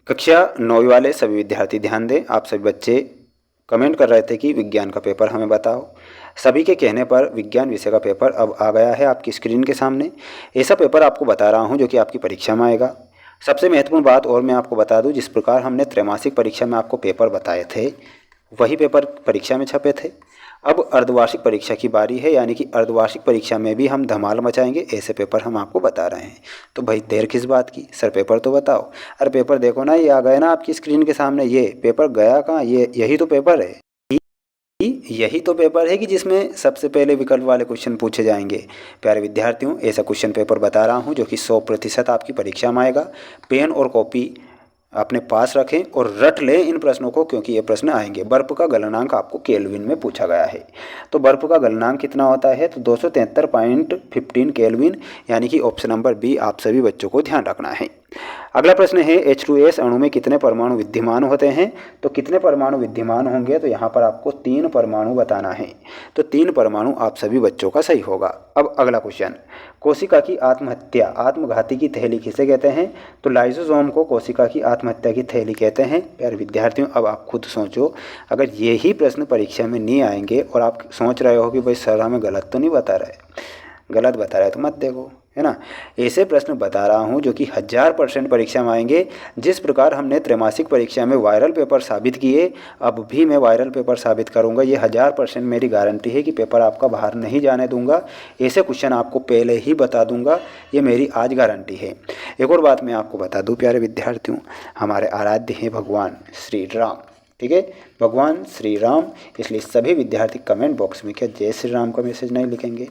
कक्षा 9वीं वाले सभी विद्यार्थी ध्यान दें। आप सभी बच्चे कमेंट कर रहे थे कि विज्ञान का पेपर हमें बताओ। सभी के कहने पर विज्ञान विषय का पेपर अब आ गया है आपकी स्क्रीन के सामने। ऐसा पेपर आपको बता रहा हूं जो कि आपकी परीक्षा में आएगा। सबसे महत्वपूर्ण बात और मैं आपको बता दूं, जिस प्रकार हमने त्रैमासिक परीक्षा में आपको पेपर बताए थे वही पेपर परीक्षा में छपे थे। अब अर्धवार्षिक परीक्षा की बारी है, यानी कि अर्धवार्षिक परीक्षा में भी हम धमाल मचाएंगे। ऐसे पेपर हम आपको बता रहे हैं। तो भाई देर किस बात की, सर पेपर तो बताओ। अरे पेपर देखो ना, ये आ गया ना आपकी स्क्रीन के सामने। ये पेपर गया कहाँ, ये यही तो पेपर है। यही तो पेपर है कि जिसमें सबसे पहले विकल्प वाले क्वेश्चन पूछे जाएंगे। प्यारे विद्यार्थियों, ऐसा क्वेश्चन पेपर बता रहा हूँ जो कि 100% आपकी परीक्षा में आएगा। पेन और कॉपी अपने पास रखें और रट लें इन प्रश्नों को, क्योंकि ये प्रश्न आएंगे। बर्फ का गलनांक आपको केल्विन में पूछा गया है। तो बर्फ का गलनांक कितना होता है, तो 273.15 केल्विन, यानी कि ऑप्शन नंबर बी आप सभी बच्चों को ध्यान रखना है। अगला प्रश्न है H2S अणु में कितने परमाणु विद्यमान होते हैं। तो कितने परमाणु विद्यमान होंगे, तो यहाँ पर आपको 3 परमाणु बताना है। तो 3 परमाणु आप सभी बच्चों का सही होगा। अब अगला क्वेश्चन, कोशिका की आत्महत्या आत्मघाती की थैली किसे कहते हैं। तो लाइसोसोम को कोशिका की आत्महत्या की थैली कहते हैं। प्यारे विद्यार्थियों, अब आप खुद सोचो, अगर यही प्रश्न परीक्षा में नहीं आएंगे और आप सोच रहे हो कि भाई सर हमें गलत तो नहीं बता रहे, गलत बता रहे तो मत देखो, है ना। ऐसे प्रश्न बता रहा हूँ जो कि 1000% परीक्षा में आएंगे। जिस प्रकार हमने त्रैमासिक परीक्षा में वायरल पेपर साबित किए, अब भी मैं वायरल पेपर साबित करूँगा। ये 1000% मेरी गारंटी है कि पेपर आपका बाहर नहीं जाने दूंगा। ऐसे क्वेश्चन आपको पहले ही बता दूंगा, ये मेरी आज गारंटी है। एक और बात मैं आपको बता दूँ प्यारे विद्यार्थियों, हमारे आराध्य हैं भगवान श्री राम, ठीक है, भगवान श्री राम। इसलिए सभी विद्यार्थी कमेंट बॉक्स में क्या जय श्री राम का मैसेज नहीं लिखेंगे।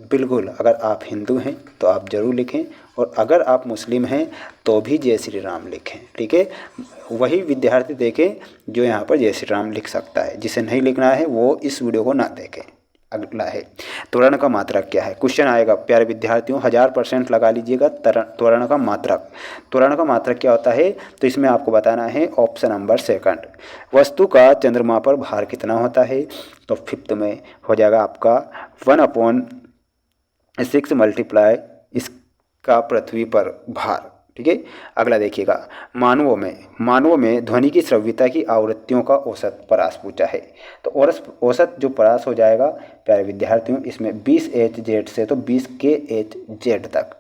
बिल्कुल, अगर आप हिंदू हैं तो आप ज़रूर लिखें, और अगर आप मुस्लिम हैं तो भी जय श्री राम लिखें, ठीक है। वही विद्यार्थी देखें जो यहाँ पर जय श्री राम लिख सकता है। जिसे नहीं लिखना है वो इस वीडियो को ना देखें। अगला है त्वरण का मात्रक क्या है। क्वेश्चन आएगा प्यारे विद्यार्थियों, 1000% लगा लीजिएगा। त्वरण का मात्रक, त्वरण का मात्रक क्या होता है, तो इसमें आपको बताना है ऑप्शन नंबर सेकंड। वस्तु का चंद्रमा पर भार कितना होता है, तो 5th में हो जाएगा आपका 1/6 मल्टीप्लाई इसका पृथ्वी पर भार, ठीक है। अगला देखिएगा, मानवों में ध्वनि की श्रव्यता की आवृत्तियों का औसत परास पूछा है। तो औसत जो परास हो जाएगा प्यारे विद्यार्थियों, इसमें 20 Hz से तो 20 kHz तक।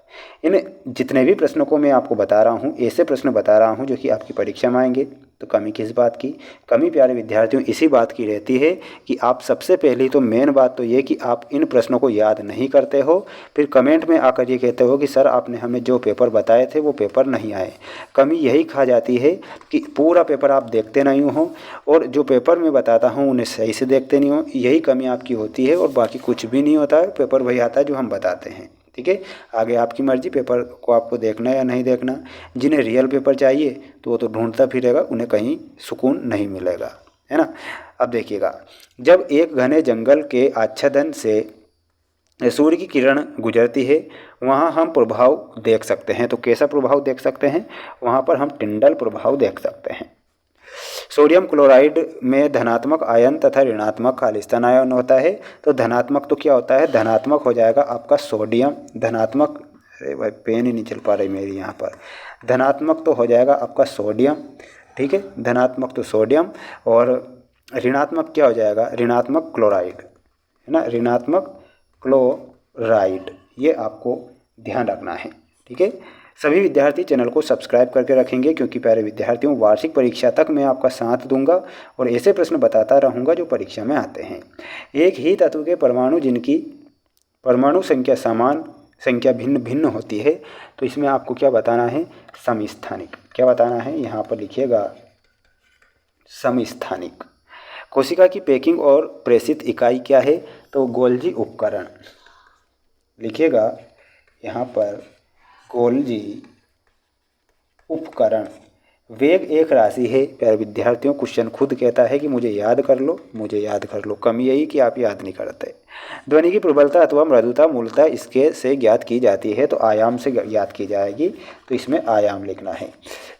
इन जितने भी प्रश्नों को मैं आपको बता रहा हूँ, ऐसे प्रश्न बता रहा हूँ जो कि आपकी परीक्षा में आएंगे। तो कमी किस बात की, कमी प्यारे विद्यार्थियों इसी बात की रहती है कि आप सबसे पहली तो मेन बात तो ये कि आप इन प्रश्नों को याद नहीं करते हो, फिर कमेंट में आकर ये कहते हो कि सर आपने हमें जो पेपर बताए थे वो पेपर नहीं आए। कमी यही खा जाती है कि पूरा पेपर आप देखते नहीं हो, और जो पेपर मैं बताता हूँ उन्हें सही से देखते नहीं हो। यही कमी आपकी होती है, और बाकी कुछ भी नहीं होता है। पेपर वही आता है जो हम बताते हैं, ठीक है। आगे आपकी मर्जी, पेपर को आपको देखना या नहीं देखना। जिन्हें रियल पेपर चाहिए तो वो तो ढूंढता फिरेगा, उन्हें कहीं सुकून नहीं मिलेगा, है ना। अब देखिएगा, जब एक घने जंगल के आच्छादन से सूर्य की किरण गुजरती है, वहाँ हम प्रभाव देख सकते हैं। तो कैसा प्रभाव देख सकते हैं, वहाँ पर हम टिंडल प्रभाव देख सकते हैं। सोडियम क्लोराइड में धनात्मक आयन तथा ऋणात्मक खालिस्तान आयन होता है। तो धनात्मक तो क्या होता है, धनात्मक हो जाएगा आपका सोडियम, धनात्मक, अरे भाई पेन ही नहीं चल पा रही मेरी यहाँ पर। धनात्मक तो हो जाएगा आपका सोडियम, ठीक है, धनात्मक तो सोडियम। और ऋणात्मक क्या हो जाएगा, ऋणात्मक क्लोराइड, है ना, ऋणात्मक क्लोराइड। ये आपको ध्यान रखना है, ठीक है। सभी विद्यार्थी चैनल को सब्सक्राइब करके रखेंगे, क्योंकि प्यारे विद्यार्थियों वार्षिक परीक्षा तक मैं आपका साथ दूंगा और ऐसे प्रश्न बताता रहूँगा जो परीक्षा में आते हैं। एक ही तत्व के परमाणु जिनकी परमाणु संख्या समान संख्या भिन्न भिन्न होती है, तो इसमें आपको क्या बताना है, समस्थानिक। क्या बताना है, यहाँ पर लिखिएगा समस्थानिक। कोशिका की पैकिंग और प्रेषित इकाई क्या है, तो गोल्जी उपकरण। लिखिएगा यहाँ पर गोल्जी उपकरण। वेग एक राशि है प्यारे विद्यार्थियों, क्वेश्चन खुद कहता है कि मुझे याद कर लो, मुझे याद कर लो। कमी यही कि आप याद नहीं करते। ध्वनि की प्रबलता अथवा मृदुता मूलतः इसके से ज्ञात की जाती है, तो आयाम से ज्ञात की जाएगी। तो इसमें आयाम लिखना है।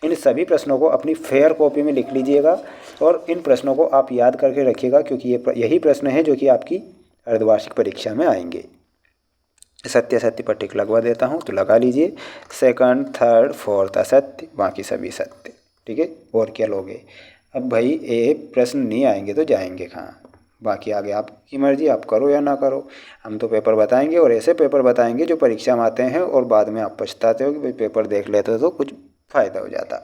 इन सभी प्रश्नों को अपनी फेयर कॉपी में लिख लीजिएगा, और इन प्रश्नों को आप याद करके रखिएगा, क्योंकि यही प्रश्न है जो कि आपकी अर्धवार्षिक परीक्षा में आएंगे। सत्य सत्य पर टिक लगवा देता हूँ, तो लगा लीजिए। सेकंड, थर्ड, फोर्थ असत्य, बाकी सभी सत्य। ठीक है, और क्या लोगे। अब भाई ये प्रश्न नहीं आएंगे तो जाएंगे कहाँ, बाकी आगे आपकी मर्जी, आप करो या ना करो। हम तो पेपर बताएंगे और ऐसे पेपर बताएंगे जो परीक्षा में आते हैं और बाद में आप पछताते हो कि भाई पेपर देख लेते तो कुछ फ़ायदा हो जाता।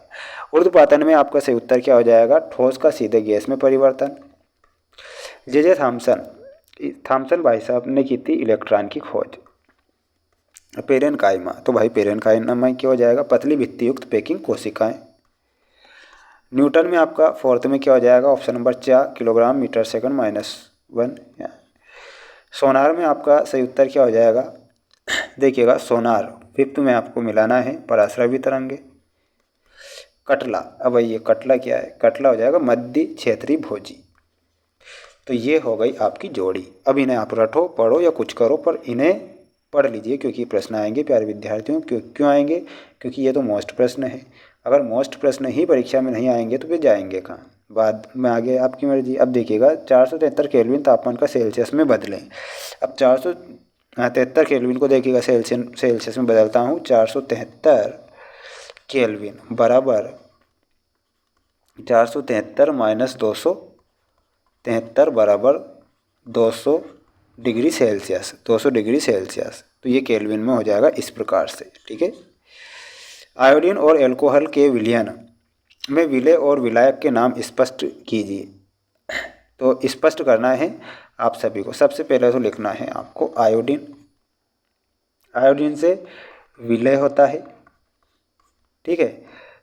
उर्ध्वपातन में आपका सही उत्तर क्या हो जाएगा, ठोस का सीधे गैस में परिवर्तन। जे थॉमसन भाई साहब ने की थी इलेक्ट्रॉन की खोज। पेरेनकाइमा, तो भाई पेरेनकाइमा क्या हो जाएगा, पतली भित्ति युक्त पैकिंग कोशिकाएं। न्यूटन में आपका फोर्थ में क्या हो जाएगा, option number 4 kilogram metre second -1। सोनार में आपका सही उत्तर क्या हो जाएगा, देखिएगा सोनार फिफ्थ में आपको मिलाना है पराश्रवी तरंगे। कटला, अब ये कटला क्या है, कटला हो जाएगा मध्य क्षेत्रीय भोजी। तो ये हो गई आपकी जोड़ी। अब इन्हें आप रटो पढ़ो या कुछ करो, पर इन्हें पढ़ लीजिए क्योंकि प्रश्न आएंगे प्यारे विद्यार्थियों। क्यों आएंगे, क्योंकि ये तो मोस्ट प्रश्न है। अगर मोस्ट प्रश्न ही परीक्षा में नहीं आएंगे तो फिर जाएंगे कहाँ, बाद में आगे आपकी मर्जी। अब देखिएगा 473 केल्विन तापमान का सेल्सियस में बदलें। अब 473 केल्विन को देखिएगा सेल्सियस में बदलता हूँ। 473 केल्विन बराबर 473 माइनस 273 बराबर 200 डिग्री सेल्सियस, 200 डिग्री सेल्सियस। तो ये केल्विन में हो जाएगा इस प्रकार से, ठीक है। आयोडीन और एल्कोहल के विलयन में विलेय और विलायक के नाम स्पष्ट कीजिए। तो स्पष्ट करना है आप सभी को। सबसे पहले तो लिखना है आपको आयोडीन, आयोडीन से विलेय होता है, ठीक है।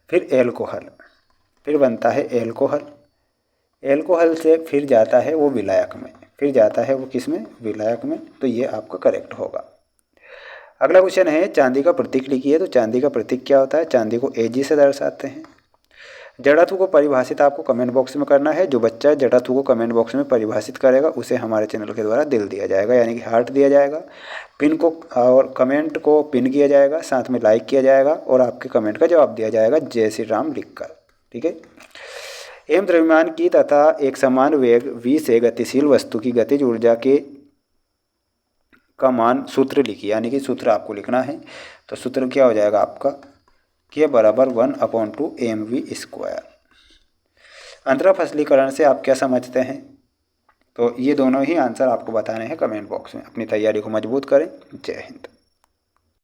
फिर एल्कोहल, फिर बनता है एल्कोहल, एल्कोहल से फिर जाता है वो विलायक में, फिर जाता है वो किस में, विलायक में। तो ये आपका करेक्ट होगा। अगला क्वेश्चन है चांदी का प्रतीक लिखिए। तो चांदी का प्रतीक क्या होता है, चांदी को Ag से दर्शाते हैं। जड़त्व को परिभाषित आपको कमेंट बॉक्स में करना है। जो बच्चा जड़त्व को कमेंट बॉक्स में परिभाषित करेगा उसे हमारे चैनल के द्वारा दिल दिया जाएगा, यानी कि हार्ट दिया जाएगा। पिन को और कमेंट को पिन किया जाएगा, साथ में लाइक किया जाएगा और आपके कमेंट का जवाब दिया जाएगा जय श्री राम लिखकर, ठीक है। एम द्रव्यमान की तथा एक समान वेग v से गतिशील वस्तु की गतिज ऊर्जा के का मान सूत्र लिखिए, यानी कि सूत्र आपको लिखना है। तो सूत्र क्या हो जाएगा आपका, के बराबर 1/2 mv²। अंतरा फसलीकरण से आप क्या समझते हैं, तो ये दोनों ही आंसर आपको बताने हैं कमेंट बॉक्स में। अपनी तैयारी को मजबूत करें। जय हिंद।